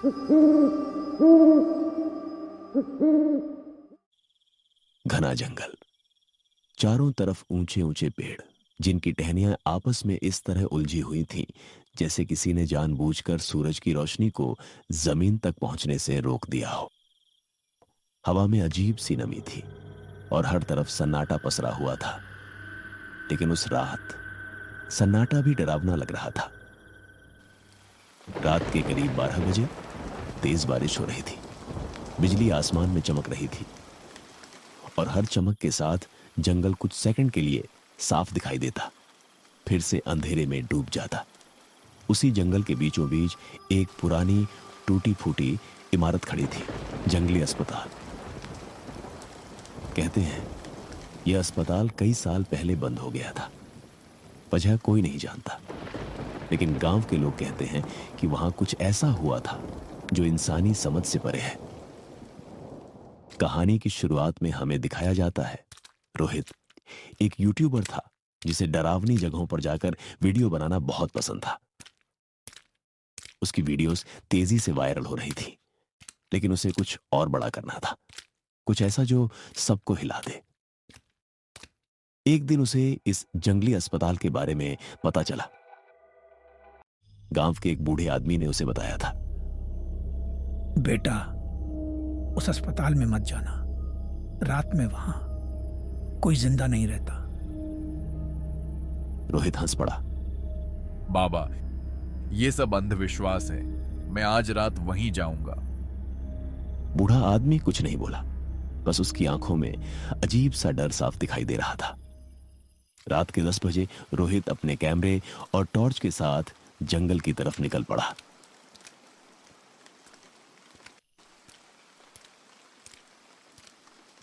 घना जंगल, चारों तरफ ऊंचे ऊंचे पेड़, जिनकी टहनियां आपस में इस तरह उलझी हुई थीं जैसे किसी ने जानबूझकर सूरज की रोशनी को जमीन तक पहुंचने से रोक दिया हो। हवा में अजीब सी नमी थी और हर तरफ सन्नाटा पसरा हुआ था। लेकिन उस रात सन्नाटा भी डरावना लग रहा था। रात के करीब 12 बजे तेज बारिश हो रही थी। बिजली आसमान में चमक रही थी और हर चमक के साथ जंगल कुछ सेकंड के लिए साफ दिखाई देता, फिर से अंधेरे में डूब जाता। उसी जंगल के बीचों बीच एक पुरानी टूटी फूटी इमारत खड़ी थी, जंगली अस्पताल। कहते हैं यह अस्पताल कई साल पहले बंद हो गया था। वजह कोई नहीं जानता, लेकिन गांव के लोग कहते हैं कि वहां कुछ ऐसा हुआ था जो इंसानी समझ से परे है। कहानी की शुरुआत में हमें दिखाया जाता है रोहित एक यूट्यूबर था जिसे डरावनी जगहों पर जाकर वीडियो बनाना बहुत पसंद था। उसकी वीडियोस तेजी से वायरल हो रही थी, लेकिन उसे कुछ और बड़ा करना था, कुछ ऐसा जो सबको हिला दे। एक दिन उसे इस जंगली अस्पताल के बारे में पता चला। गांव के एक बूढ़े आदमी ने उसे बताया था। बेटा, उस अस्पताल में मत जाना। रात में वहां कोई जिंदा नहीं रहता। रोहित हंस पड़ा। बाबा, ये सब अंधविश्वास है। मैं आज रात वहीं जाऊंगा। बूढ़ा आदमी कुछ नहीं बोला, बस उसकी आंखों में अजीब सा डर साफ दिखाई दे रहा था। रात के 10 बजे रोहित अपने कैमरे और टॉर्च के साथ जंगल की तरफ निकल पड़ा।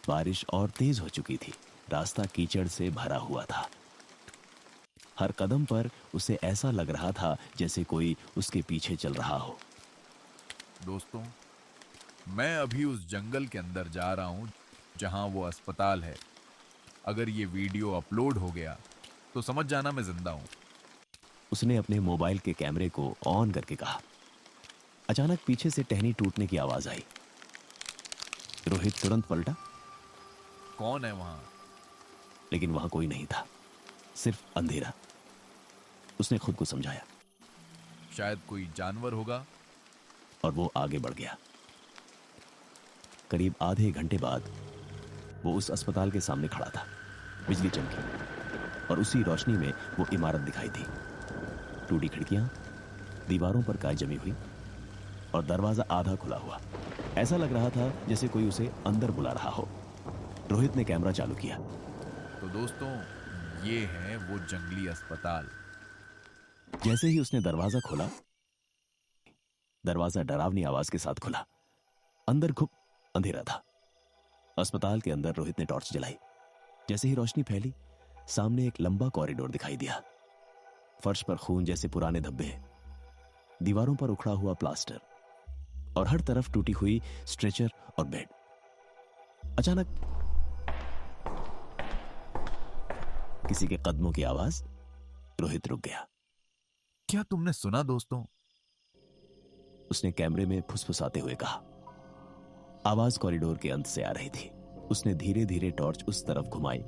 बारिश और तेज हो चुकी थी। रास्ता कीचड़ से भरा हुआ था। हर कदम पर उसे ऐसा लग रहा था जैसे कोई उसके पीछे चल रहा हो। दोस्तों, मैं अभी उस जंगल के अंदर जा रहा हूं जहां वो अस्पताल है। अगर ये वीडियो अपलोड हो गया तो समझ जाना मैं जिंदा हूं। उसने अपने मोबाइल के कैमरे को ऑन करके कहा। अचानक पीछे से टहनी टूटने की आवाज आई। रोहित तुरंत पलटा, कौन है वहां? लेकिन वहां कोई नहीं था, सिर्फ अंधेरा। उसने खुद को समझाया, शायद कोई जानवर होगा। और वो आगे बढ़ गया। करीब आधे घंटे बाद वो उस अस्पताल के सामने खड़ा था। बिजली चमकी और उसी रोशनी में वो इमारत दिखाई दी। टूटी खिड़कियां, दीवारों पर काई जमी हुई और दरवाजा आधा खुला हुआ। ऐसा लग रहा था जैसे कोई उसे अंदर बुला रहा हो। रोहित ने कैमरा चालू किया। तो दोस्तों, ये है वो जंगली अस्पताल। जैसे ही उसने दरवाजा खोला, दरवाजा डरावनी आवाज के साथ खुला। अंदर खूब अंधेरा था। अस्पताल के अंदर रोहित ने टॉर्च जलाई। जैसे ही रोशनी फैली, सामने एक लंबा कॉरिडोर दिखाई दिया। फर्श पर खून जैसे पुराने धब्बे, दीवारों पर उखड़ा हुआ प्लास्टर और हर तरफ टूटी हुई स्ट्रेचर और बेड। अचानक किसी के कदमों की आवाज। रोहित रुक गया। क्या तुमने सुना दोस्तों? उसने कैमरे में फुसफुसाते हुए कहा। आवाज कॉरिडोर के अंत से आ रही थी। उसने धीरे धीरे टॉर्च उस तरफ घुमाई,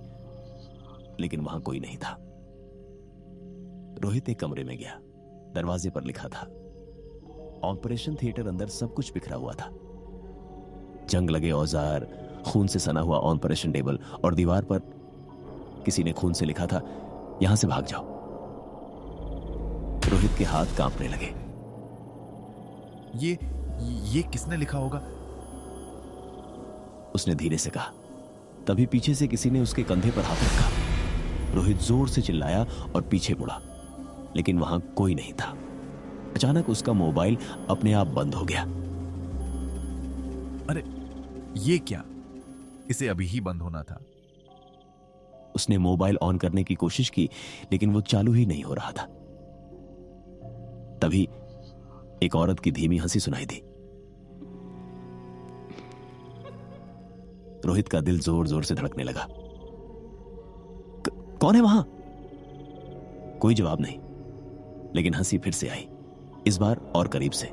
लेकिन वहां कोई नहीं था। रोहित एक कमरे में गया। दरवाजे पर लिखा था ऑपरेशन थिएटर। अंदर सब कुछ बिखरा हुआ था। जंग लगे औजार, खून से सना हुआ ऑपरेशन टेबल और दीवार पर किसी ने खून से लिखा था, यहां से भाग जाओ। रोहित के हाथ कांपने लगे। ये किसने लिखा होगा? उसने धीरे से कहा। तभी पीछे से किसी ने उसके कंधे पर हाथ रखा। रोहित जोर से चिल्लाया और पीछे मुड़ा, लेकिन वहां कोई नहीं था। अचानक उसका मोबाइल अपने आप बंद हो गया। अरे, ये क्या? इसे अभी ही बंद होना था। उसने मोबाइल ऑन करने की कोशिश की, लेकिन वो चालू ही नहीं हो रहा था। तभी एक औरत की धीमी हंसी सुनाई दी। रोहित का दिल जोर जोर से धड़कने लगा। कौन है वहां? कोई जवाब नहीं, लेकिन हंसी फिर से आई, इस बार और करीब से।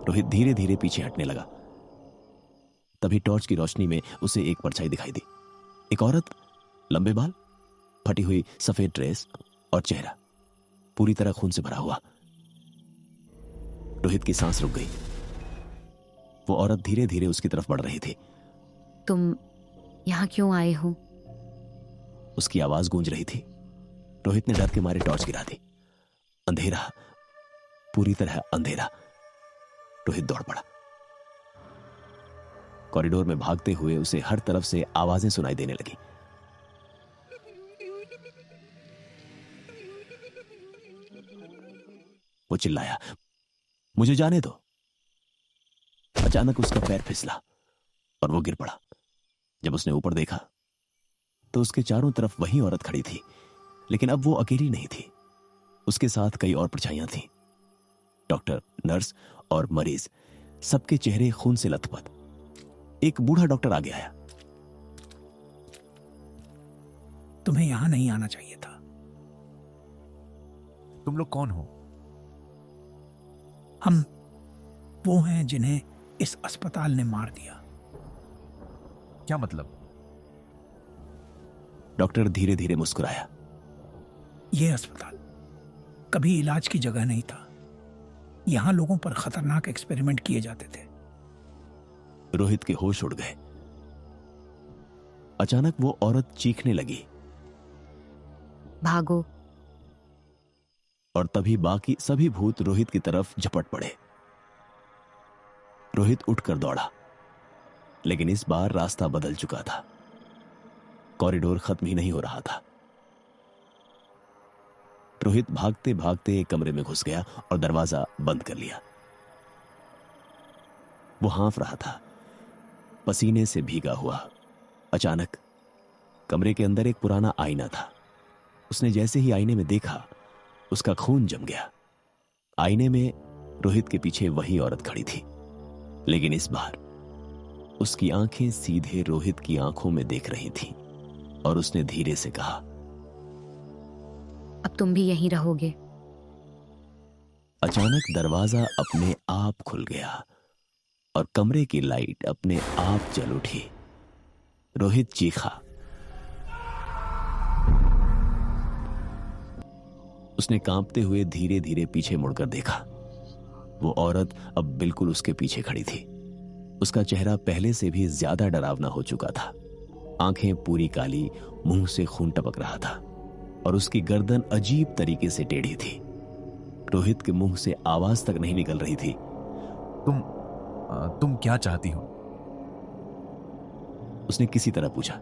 रोहित धीरे धीरे पीछे हटने लगा। तभी टॉर्च की रोशनी में उसे एक परछाई दिखाई दी। एक औरत, लंबे बाल, फटी हुई सफेद ड्रेस और चेहरा पूरी तरह खून से भरा हुआ। रोहित की सांस रुक गई। वो औरत धीरे धीरे उसकी तरफ बढ़ रही थी। तुम यहाँ क्यों आए हो? उसकी आवाज गूंज रही थी। रोहित ने डर के मारे टॉर्च गिरा दी। अंधेरा, पूरी तरह अंधेरा। रोहित दौड़ पड़ा। कॉरिडोर में भागते हुए उसे हर तरफ से आवाजें सुनाई देने लगी। वो चिल्लाया, मुझे जाने दो। अचानक उसका पैर फिसला और वो गिर पड़ा। जब उसने ऊपर देखा तो उसके चारों तरफ वही औरत खड़ी थी, लेकिन अब वो अकेली नहीं थी। उसके साथ कई और परछाइयां थीं। डॉक्टर, नर्स और मरीज, सबके चेहरे खून से लथपथ। एक बूढ़ा डॉक्टर आगे आया। तुम्हें यहां नहीं आना चाहिए था। तुम लोग कौन हो? हम वो हैं जिन्हें इस अस्पताल ने मार दिया। क्या मतलब? डॉक्टर धीरे धीरे मुस्कुराया। यह अस्पताल कभी इलाज की जगह नहीं था। यहां लोगों पर खतरनाक एक्सपेरिमेंट किए जाते थे। रोहित के होश उड़ गए। अचानक वो औरत चीखने लगी भागो। और तभी बाकी सभी भूत रोहित की तरफ झपट पड़े। रोहित उठकर दौड़ा, लेकिन इस बार रास्ता बदल चुका था। कॉरिडोर खत्म ही नहीं हो रहा था। रोहित भागते भागते एक कमरे में घुस गया और दरवाजा बंद कर लिया। वो हाँफ रहा था, पसीने से भीगा हुआ। अचानक कमरे के अंदर एक पुराना आईना था। उसने जैसे ही आईने में देखा, उसका खून जम गया। आईने में रोहित के पीछे वही औरत खड़ी थी, लेकिन इस बार उसकी आंखें सीधे रोहित की आंखों में देख रही थीं और उसने धीरे से कहा, अब तुम भी यहीं रहोगे। अचानक दरवाजा अपने आप खुल गया और कमरे की लाइट अपने आप जल उठी। रोहित चीखा। उसने कांपते हुए धीरे धीरे पीछे मुड़कर देखा। वो औरत अब बिल्कुल उसके पीछे खड़ी थी। उसका चेहरा पहले से भी ज्यादा डरावना हो चुका था। आंखें पूरी काली, मुंह से खून टपक रहा था और उसकी गर्दन अजीब तरीके से टेढ़ी थी। रोहित के मुंह से आवाज तक नहीं निकल रही थी। तुम क्या चाहती हो? उसने किसी तरह पूछा।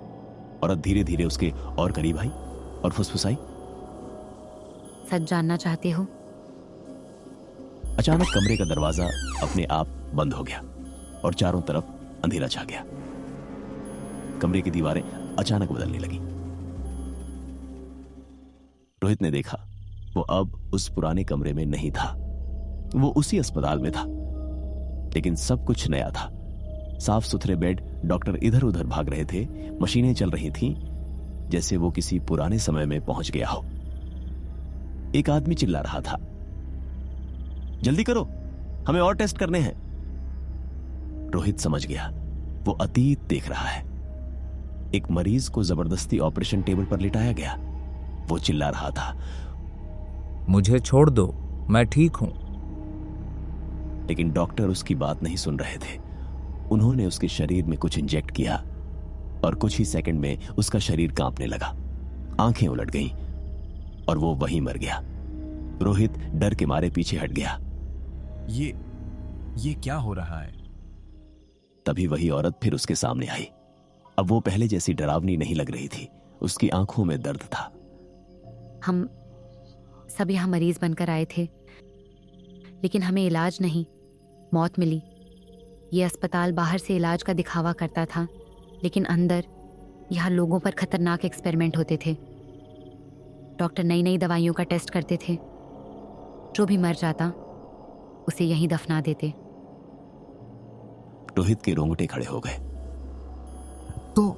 औरत धीरे धीरे उसके और करीब आई और फुसफुसाई, सच जानना चाहते हो? अचानक कमरे का दरवाजा अपने आप बंद हो गया और चारों तरफ अंधेरा छा गया। कमरे की दीवारें अचानक बदलने लगी। रोहित ने देखा, वो अब उस पुराने कमरे में नहीं था। वो उसी अस्पताल में था, लेकिन सब कुछ नया था। साफ सुथरे बेड, डॉक्टर इधर उधर भाग रहे थे, मशीनें चल रही थीं, जैसे वो किसी पुराने समय में पहुंच गया हो। एक आदमी चिल्ला रहा था, जल्दी करो, हमें और टेस्ट करने हैं। रोहित समझ गया, वो अतीत देख रहा है। एक मरीज को जबरदस्ती ऑपरेशन टेबल पर लिटाया गया। वो चिल्ला रहा था, मुझे छोड़ दो, मैं ठीक हूं। लेकिन डॉक्टर उसकी बात नहीं सुन रहे थे। उन्होंने उसके शरीर में कुछ इंजेक्ट किया और कुछ ही सेकंड में उसका शरीर कांपने लगा। आंखें उलट गईं और वो वहीं मर गया। रोहित डर के मारे पीछे हट गया। ये क्या हो रहा है? तभी वही औरत फिर उसके सामने आई। अब वो पहले जैसी डरावनी नहीं लग रही थी। उसकी आंखों में दर्द था। हम सब यहाँ मरीज बनकर आए थे, लेकिन हमें इलाज नहीं, मौत मिली। ये अस्पताल बाहर से इलाज का दिखावा करता था, लेकिन अंदर यहाँ लोगों पर खतरनाक एक्सपेरिमेंट होते थे। डॉक्टर नई नई दवाइयों का टेस्ट करते थे। जो भी मर जाता उसे यहीं दफना देते। रोहित के रोंगटे खड़े हो गए। तो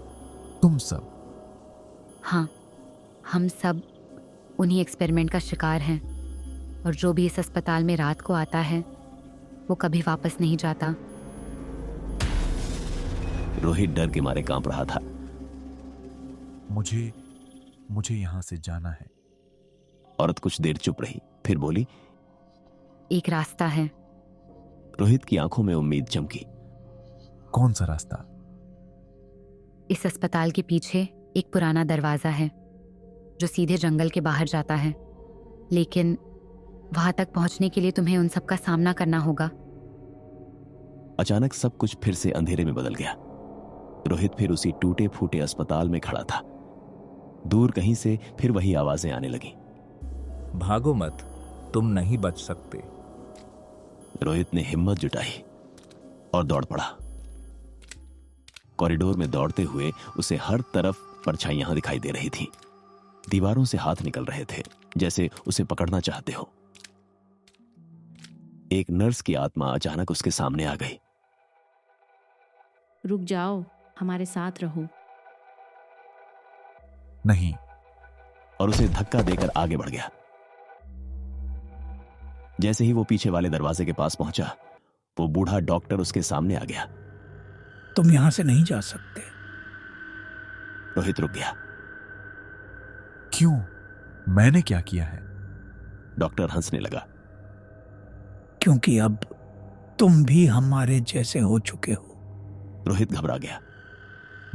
तुम सब? हाँ, हम सब उन्हीं एक्सपेरिमेंट का शिकार हैं। और जो भी इस अस्पताल में रात को आता है, वो कभी वापस नहीं जाता। रोहित डर के मारे कांप रहा था। मुझे यहां से जाना है। औरत कुछ देर चुप रही, फिर बोली, एक रास्ता है। रोहित की आंखों में उम्मीद चमकी। कौन सा रास्ता? इस अस्पताल के पीछे एक पुराना दरवाजा है जो सीधे जंगल के बाहर जाता है, लेकिन वहां तक पहुंचने के लिए तुम्हें उन सब का सामना करना होगा। अचानक सब कुछ फिर से अंधेरे में बदल गया। रोहित फिर उसी टूटे फूटे अस्पताल में खड़ा था। दूर कहीं से फिर वही आवाजें आने लगी। भागो मत, तुम नहीं बच सकते। रोहित ने हिम्मत जुटाई और दौड़ पड़ा। कॉरिडोर में दौड़ते हुए उसे हर तरफ परछाइयां दिखाई दे रही थीं। दीवारों से हाथ निकल रहे थे, जैसे उसे पकड़ना चाहते हो। एक नर्स की आत्मा अचानक उसके सामने आ गई। रुक जाओ, हमारे साथ रहो। नहीं। और उसे धक्का देकर आगे बढ़ गया। जैसे ही वो पीछे वाले दरवाजे के पास पहुंचा, वो बूढ़ा डॉक्टर उसके सामने आ गया। तुम यहां से नहीं जा सकते। रोहित रुक गया। क्यों? मैंने क्या किया है? डॉक्टर हंसने लगा। क्योंकि अब तुम भी हमारे जैसे हो चुके हो। रोहित घबरा गया।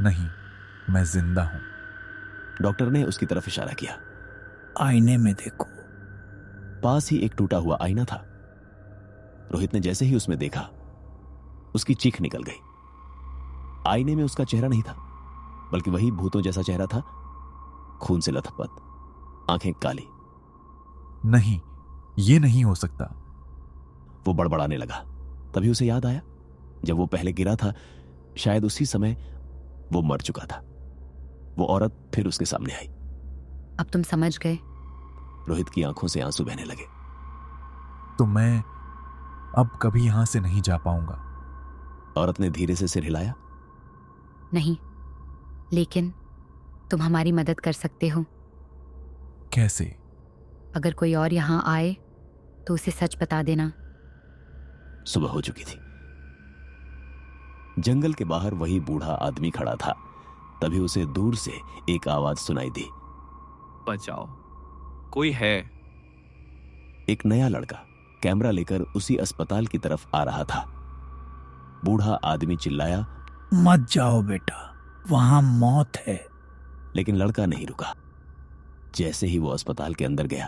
नहीं, मैं जिंदा हूं। डॉक्टर ने उसकी तरफ इशारा किया। आईने में देखो। पास ही एक टूटा हुआ आईना था। रोहित ने जैसे ही उसमें देखा, उसकी चीख निकल गई। आईने में उसका चेहरा नहीं था, बल्कि वही भूतों जैसा चेहरा था, खून से लथपथ, आंखें काली। नहीं, ये नहीं हो सकता। वो बड़बड़ाने लगा। तभी उसे याद आया, जब वो पहले गिरा था, शायद उसी समय वो मर चुका था। वो औरत फिर उसके सामने आई। अब तुम समझ गए। रोहित की आंखों से आंसू बहने लगे। तो मैं अब कभी यहां से नहीं जा पाऊंगा। औरत ने धीरे से सिर हिलाया। नहीं, लेकिन तुम हमारी मदद कर सकते हो। कैसे? अगर कोई और यहाँ आए तो उसे सच बता देना। सुबह हो चुकी थी। जंगल के बाहर वही बूढ़ा आदमी खड़ा था। तभी उसे दूर से एक आवाज सुनाई दी। बचाओ, कोई है। एक नया लड़का कैमरा लेकर उसी अस्पताल की तरफ आ रहा था। बूढ़ा आदमी चिल्लाया, मत जाओ बेटा, वहां मौत है। लेकिन लड़का नहीं रुका। जैसे ही वो अस्पताल के अंदर गया,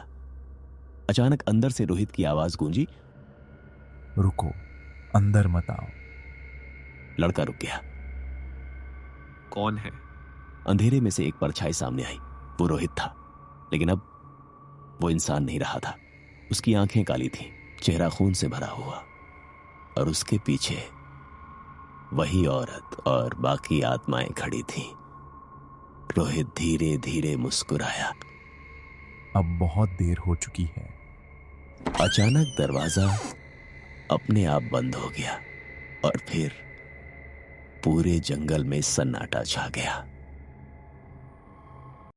अचानक अंदर से रोहित की आवाज गूंजी, रुको, अंदर मत आओ। लड़का रुक गया। कौन है? अंधेरे में से एक परछाई सामने आई। वो रोहित था, लेकिन अब वो इंसान नहीं रहा था। उसकी आंखें काली थीं, चेहरा खून से भरा हुआ, और उसके पीछे वही औरत और बाकी आत्माएं खड़ी थीं। रोहित धीरे धीरे मुस्कुराया। अब बहुत देर हो चुकी है। अचानक दरवाजा अपने आप बंद हो गया और फिर पूरे जंगल में सन्नाटा छा गया।